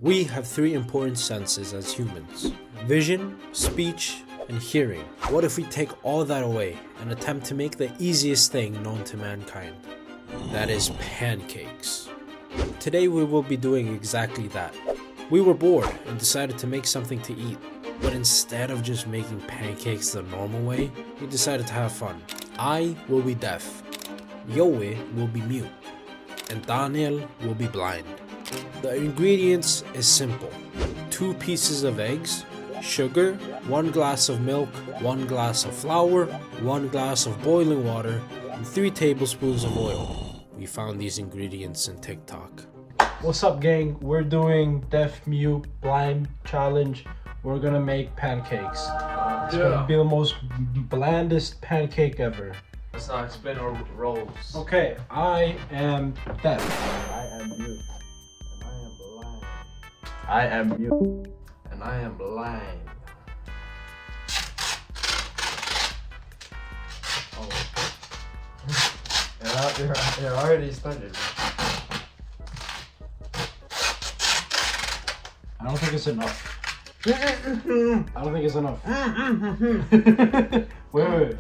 We have three important senses as humans: vision, speech, and hearing. What if we take all that away and attempt to make the easiest thing known to mankind? That is pancakes. Today we will be doing exactly that. We were bored and decided to make something to eat, but instead of just making pancakes the normal way, we decided to have fun. I will be deaf, Yoe will be mute, and Daniel will be blind. The ingredients is simple: 2 pieces of eggs, sugar, 1 glass of milk, 1 glass of flour, 1 glass of boiling water, and 3 tablespoons of oil. We found these ingredients in TikTok. What's up, gang? We're doing deaf, mute, blind challenge. We're gonna make pancakes. It's gonna be the most blandest pancake ever. Let's not explain our roles. Okay, I am deaf. I am mute. And I am blind. I am mute. And I am blind. Oh. You're already started. I don't think it's enough. I don't think it's enough. Wait.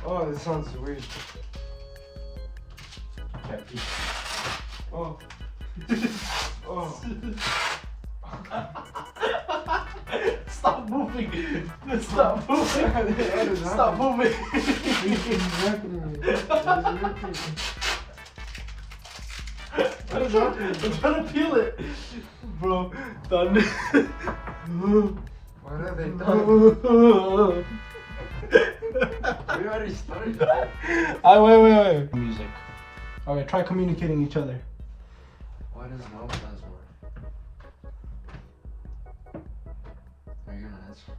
Oh, this sounds weird. Oh. Oh. Stop moving! Stop moving! Stop moving! I'm trying to peel it! Bro, done. What have they done? We already started. Wait. Music. Okay, try communicating each other. Why does no does work? Are you gonna answer?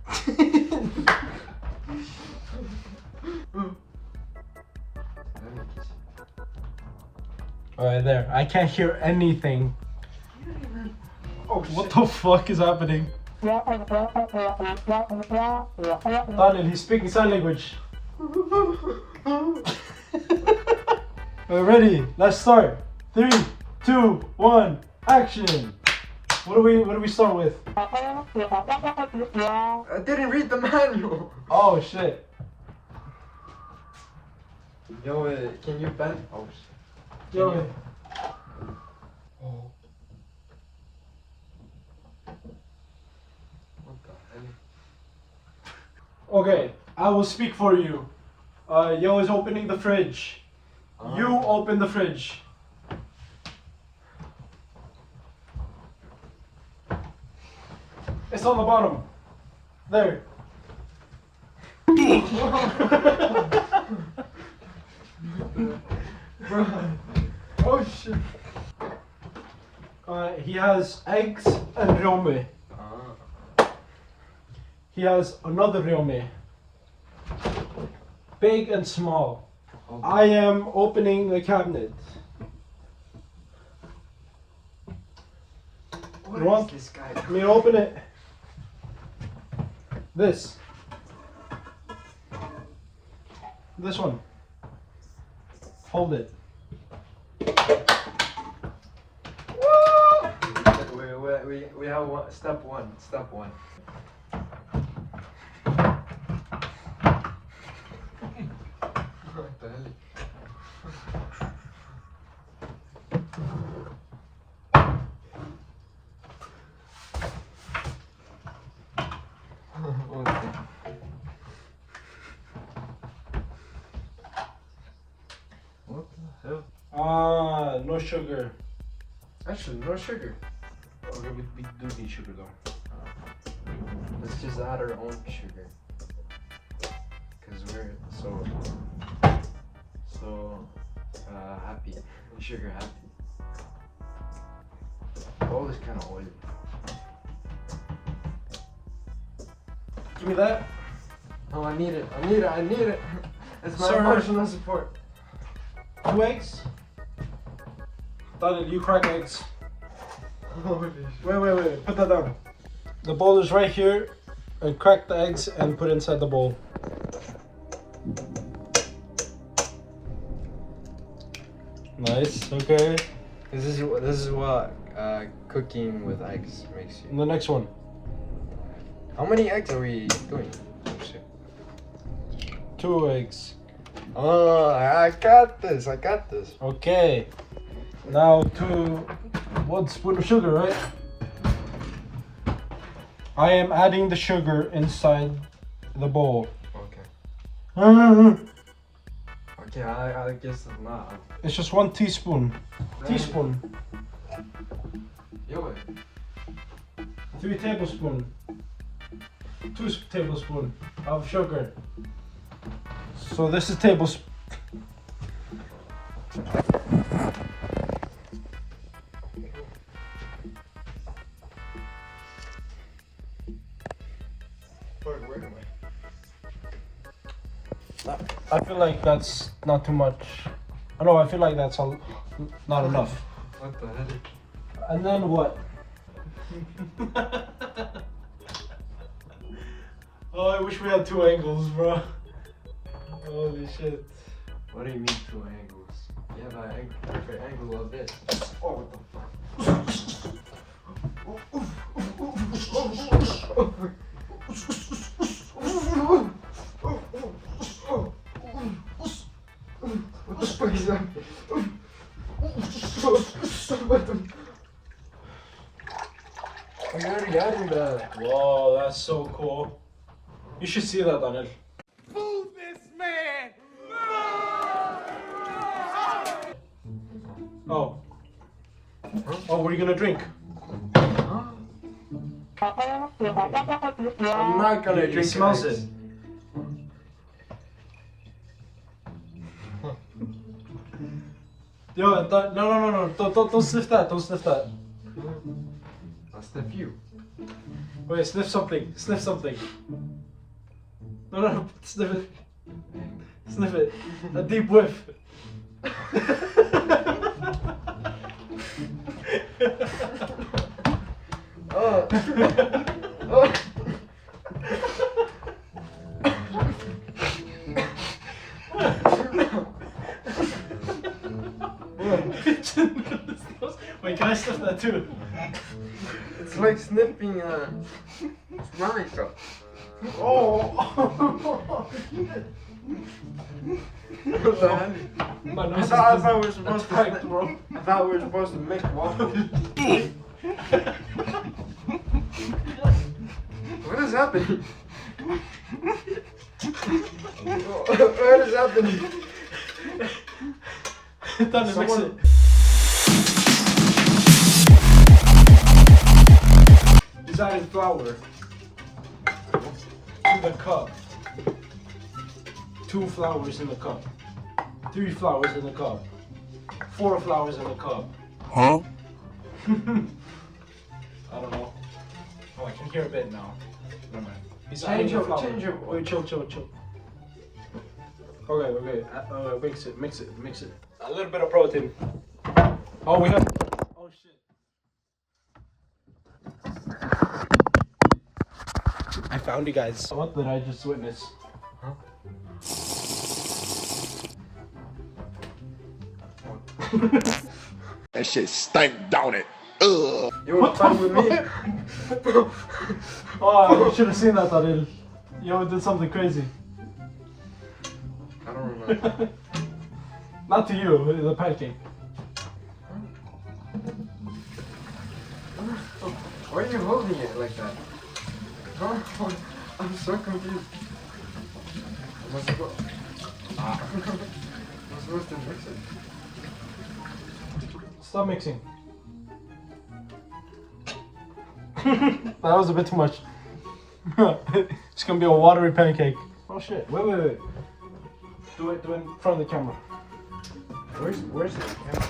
Alright, there. I can't hear anything. Oh, what the fuck is happening? Daniel, he's speaking sign language. We're ready. Let's start. 3, 2, 1, action. What do we start with? I didn't read the manual. Oh shit. Yo, can you bend? Oh shit. Yo. Oh. What the hell? Okay, I will speak for you. Yo is opening the fridge. You open the fridge. It's on the bottom. There. Bro. Oh shit. He has eggs and ryome. He has another ryome. Big and small. Okay. I am opening the cabinet. What is this guy? I mean, open it. This one. Hold it. We have step one. What the hell? Okay. What the hell? No sugar. Actually, no sugar. Okay, we do need sugar though. Let's just add our own sugar. Cause we're so happy. Sugar happy. Bowl is kind of oily. Give me that. Oh, I need it. It's my Sir. emotional support. 2 eggs. Daniel, you crack eggs. Holy shit. Wait. Put that down. The bowl is right here. And crack the eggs and put it inside the bowl. Nice. Okay. This is what cooking with eggs makes you. And the next one. How many eggs are we doing? Oh shit. 2 eggs. Oh, I got this. I got this. Okay. Now 1 spoon of sugar, right? I am adding the sugar inside the bowl. Okay. Okay, I guess I'm not. It's just 1 teaspoon. Teaspoon. Yo. 3 tablespoons. 2 tablespoons of sugar. So this is tablespoon. Where am I feel like that's not too much. I know, I feel like that's not enough. What the heck? And then what? Oh, I wish we had 2 angles, bro. Holy shit. What do you mean 2 angles? You have an perfect angle of this. Oh, what the fuck? What the fuck is that? We already adding that. Whoa, that's so cool. You should see that, Daniel. Move this man! Oh. Oh, what are you gonna drink? I'm not gonna drink. It smells eggs. it. Yo, no. Don't sniff that. Don't sniff that. I'll sniff you. Wait, sniff something. Sniff something. No. Sniff it. Sniff it. A deep whiff. Oh. Oh. Wait, can I sniff that too? It's like sniffing ramen cup. Oh! What the hell? My I nose thought we were supposed to attacked, bro. I thought we were supposed to make waffles. What is happening? What is happening? Done it, mix it. He's adding flour to the cup. 2 flowers in the cup. 3 flowers in the cup. 4 flowers in the cup. Huh? I don't know. Oh, I can hear a bit now. Never mind. He's adding the flour. Change it. Wait, chill. Okay. Mix it. A little bit of protein. Oh, we have. Oh shit. I found you guys. What did I just witness? Huh? That shit stank, don't it? Ugh. You want to fight with me? Oh, you should have seen that, Daril. Yo, did something crazy. I don't remember. Not to you, the pancake. Why are you holding it like that? Huh? I'm so confused. Am I supposed to mix it? Stop mixing. That was a bit too much. It's gonna be a watery pancake. Oh shit! Wait. Do it in front of the camera. Where's the camera?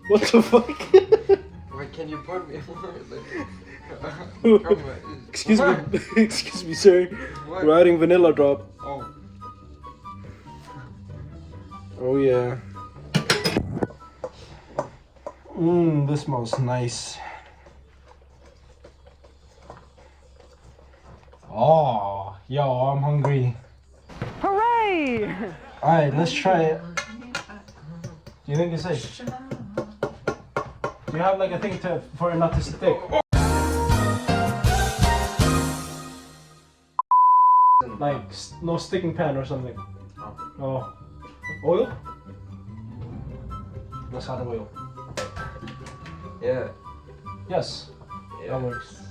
What the fuck? Why can you put me Excuse me, sir. What? We're adding vanilla drop. Oh. Oh yeah. This smells nice. Oh, yo, I'm hungry. Hooray! Alright, let's try it. Do you think it's safe? Do you have like a thing for it not to stick? Like no sticking pan or something. Oh. Oil? Let's add oil. Yeah. Yes. Yeah. That works.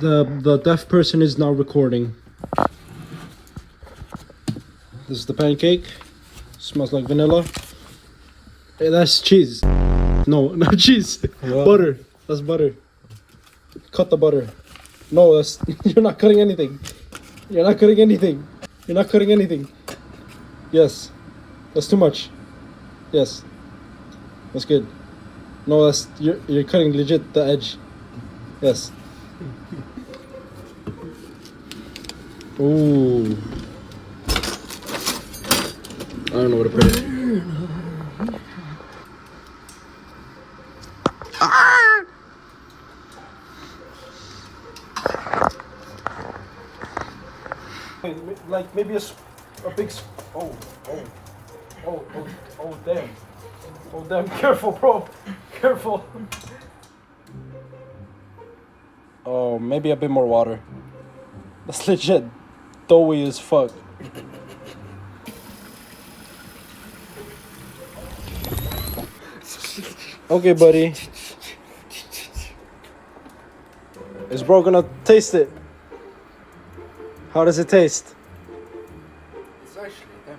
The deaf person is now recording. This is the pancake. Smells like vanilla. Hey, that's cheese. No, not cheese. What? Butter. That's butter. Cut the butter. No, that's you're not cutting anything. You're not cutting anything. You're not cutting anything. Yes. That's too much. Yes. That's good. No, that's you're cutting legit the edge. Yes. Ooh. I don't know where to put it. Like maybe a big oh damn. Oh damn, careful bro. Careful. Oh, maybe a bit more water. That's legit doughy as fuck. Okay, buddy. Is bro gonna taste it? How does it taste? It's actually, yeah.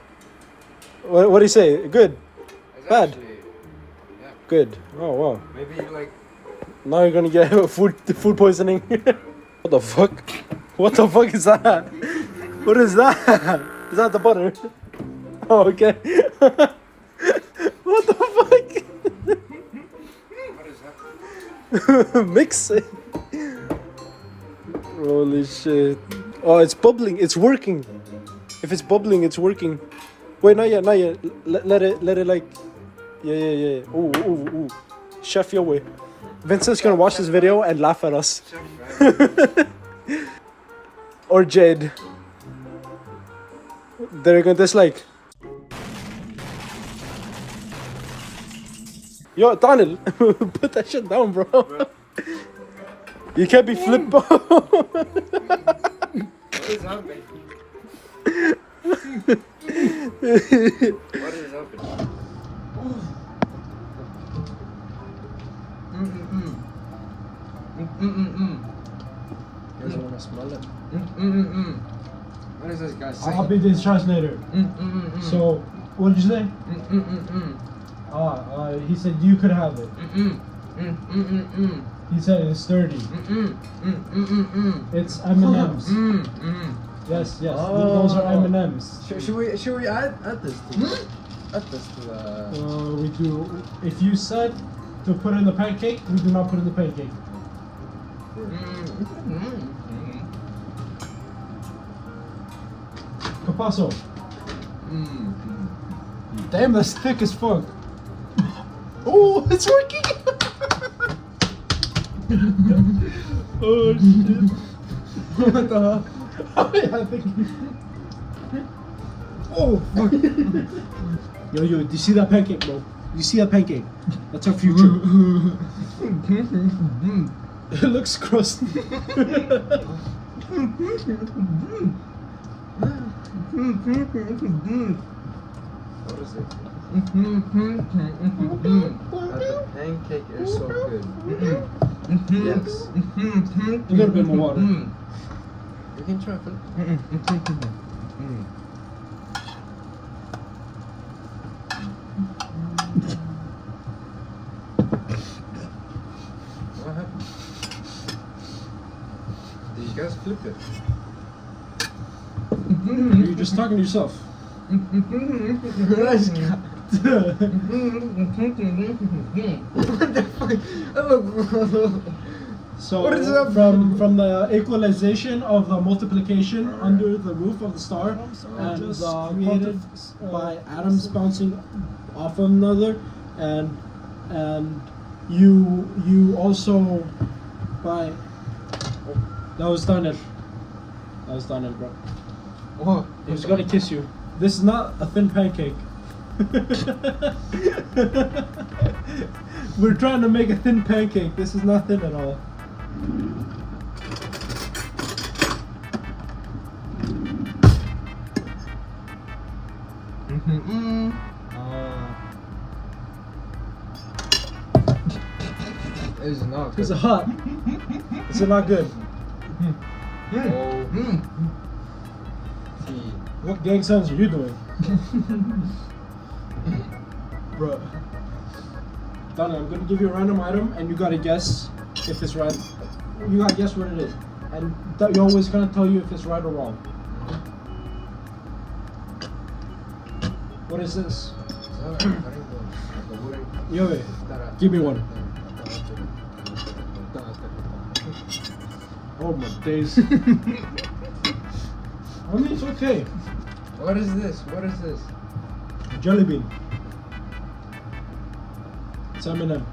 What do you say? Good? It's Bad? Actually, yeah. Good. Oh wow. Maybe like. Now you're gonna get food poisoning. What the fuck? What the fuck is that? What is that? Is that the butter? Oh, okay. What the fuck? What is that? Mix it. Holy shit. Oh, it's bubbling. It's working. If it's bubbling, it's working. Wait, not yet, not yet. Let it like. Yeah. Ooh. Chef your way. Vincent's gonna watch this video and laugh at us. Or Jade. They're gonna dislike. Yo, Daniel, put that shit down, bro. You can't be flip. What is happening? What is happening? You guys wanna smell it? What is this guy saying? I'll be this translator. So, what did you say? He said you could have it. He said it's sturdy. It's M&M's. Yes. Those are M&M's. Should we add this to add this to the We do. If you said to put in the pancake, we do not put in the pancake. Capasso. Damn, that's thick as fuck. Oh, it's working! Oh shit. What the hell? I think. Oh fuck. Yo, do you see that pancake, bro? You see that pancake? That's our future. It looks crusty. what is it? The pancake is so good. Yes. A little bit more water. You can try it. What happened? Did you guys flip it? You're just talking to yourself. Nice guy. What the fuck? So What is that? from the equalization of the multiplication under the roof of the star and created by atoms bouncing off of another, and you also Bye. That was Daniel. That was Daniel, bro. What? He was gonna kiss you. This is not a thin pancake. We're trying to make a thin pancake. This is not thin at all. It's not good. Is it hot? Is it not good? Oh. Tea. What gang signs are you doing? Bro. Donna, I'm gonna give you a random item and you gotta guess if it's right. You gotta guess what it is. And you're always gonna tell you if it's right or wrong. What is this? Yo, give me one. Oh my days. I mean, it's okay. What is this? What is this? Jelly bean. It's M&M.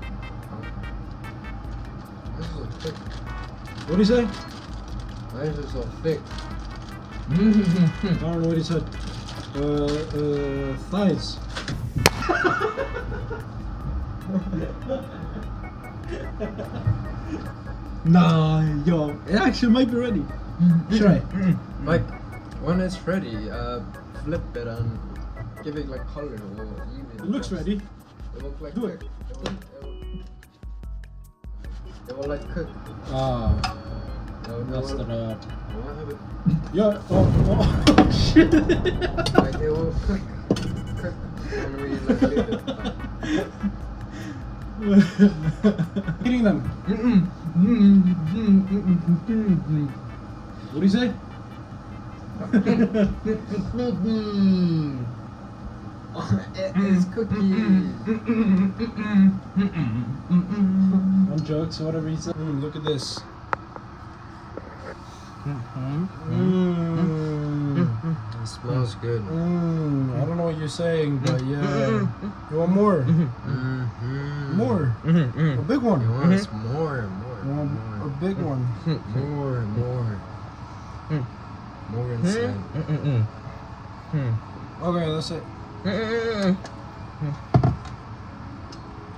This is so thick. What do you say? Why is it so thick? I don't know what he said. Thighs. Nah, yo, it actually might be ready. Try. Like, when it's ready, flip it and give it like color or even. It looks ready. It will like Do cook. it. It will like cook. Ah, that's the. Yeah. Oh, shit. Like it will cook when we like leave it. Eating them. What do you say? It's cookie. On jokes, whatever he said. Look at this. It smells good. I don't know what you're saying, but yeah. You want more? More. A big one. You want us more and more. You want a big one. More and more. More inside. Okay, that's it.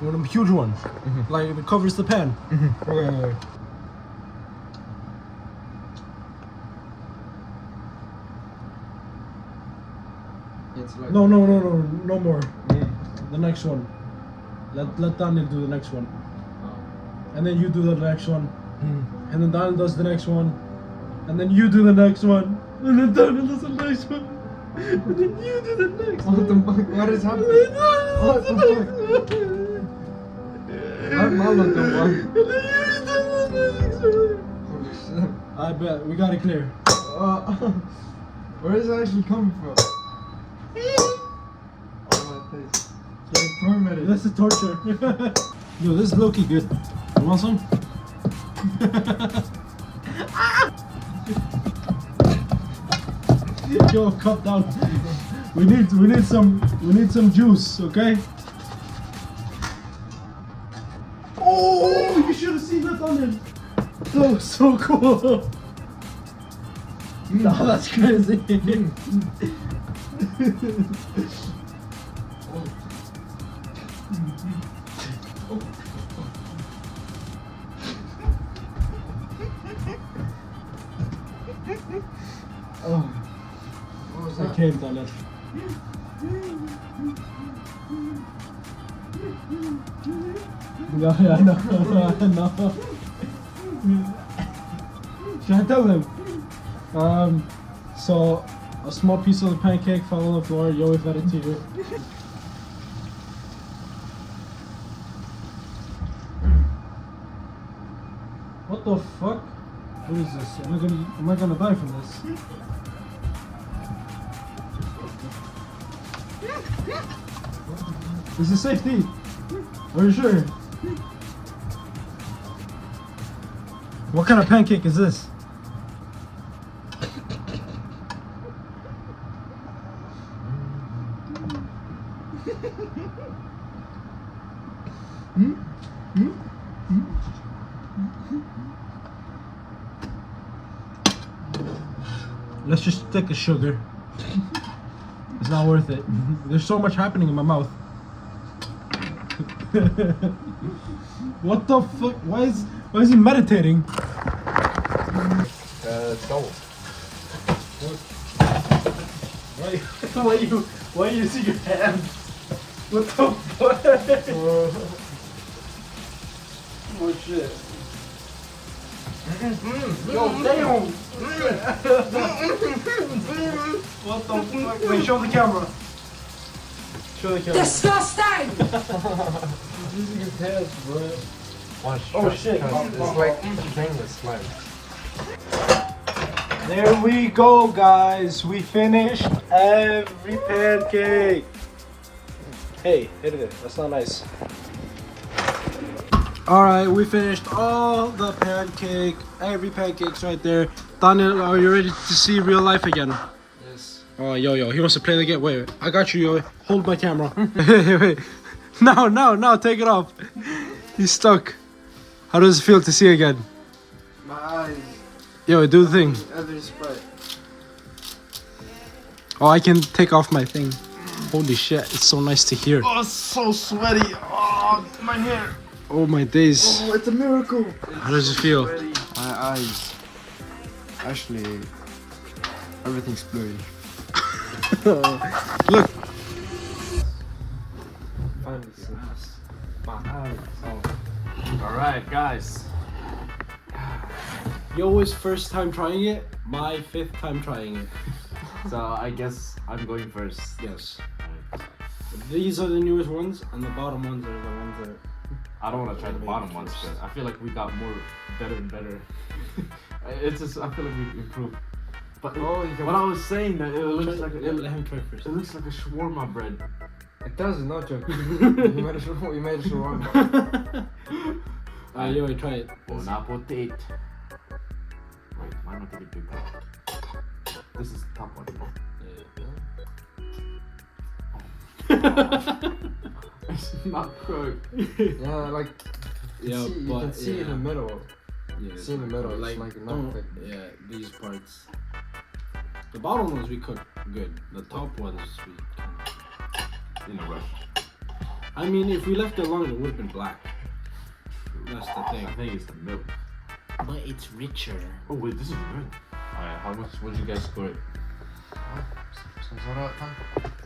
You want a huge one? Like it covers the pan? Okay. It's like No more. The next one. Let Daniel do the next one. And then you do the next one. And then Daniel does the next one. And then you do the next one. And then Daniel does the next one. And then you do the next one. What the fuck? What is happening? What the fuck? I'm not the one. And then you do the next one. Holy shit. I bet. We got it clear. Where is it actually coming from? Oh my face. Getting tormented. That's the torture. Yo, this is low-key good. You want some? Yo, cut down. We need some juice, okay? Oh, you should have seen that on him. That was so cool. No, that's crazy. Oh. What was I that? came on it. Yeah, I know. Should I tell him? So a small piece of the pancake fell on the floor. Yo, fed it to you. What the fuck? What is this? Am I gonna die from this? This is safety. Are you sure? What kind of pancake is this? Let's just stick to sugar. It's not worth it. There's so much happening in my mouth. What the fuck? Why is he meditating? Salt. Why you using your hands? What the fuck? Oh shit. Yo, damn! What the fuck? Wait, show the camera. Show the camera. Disgusting! Using his hands, bro. Watch. Oh shit. It's like stainless slime. There we go, guys. We finished every pancake. Hey, hit it. That's not nice. Alright, we finished all the pancake. Every pancake's right there. Daniel, are you ready to see real life again? Yes. Oh, yo, he wants to play the game. Wait, I got you, yo. Hold my camera. Wait. No, take it off. He's stuck. How does it feel to see again? My eyes. Yo, do the thing. Other Sprite. Oh, I can take off my thing. Holy shit, it's so nice to hear. Oh, it's so sweaty. Oh, my hair. Oh my days. Oh, it's a miracle. How does it feel? My eyes. Actually, everything's blurry. Look. Alright, guys. Yo's first time trying it, my 5th time trying it. So I guess I'm going first. Yes. These are the newest ones, and the bottom ones are the ones that... I don't want to try the bottom ones, but I feel like we got better and better. It's just, I feel like we improved. But what I was saying, that it looks like let him try first. it looks like a shawarma bread. It does, no joke. You made a shawarma. Yo, try it. Bon appetit. Wait, why not take a big bite? This is the top one. It's not cooked. Yeah, like Yeah, you can see in the middle. Yeah, See in the middle, it's like not thick. Yeah, these parts. The bottom ones we cooked good. The top ones we In a rush. I mean, if we left it longer, it would have been black. That's the thing. I think it's the milk. But it's richer. Oh wait, this is good. Alright, how much would you guys score it?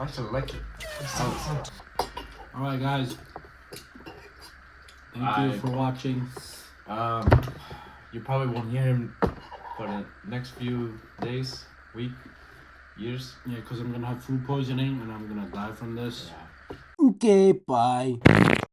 I should like it. Alright, guys. Thank you for watching. You probably won't hear him for the next few days, week, years. Yeah, because I'm gonna have food poisoning and I'm gonna die from this. Yeah. Okay, bye.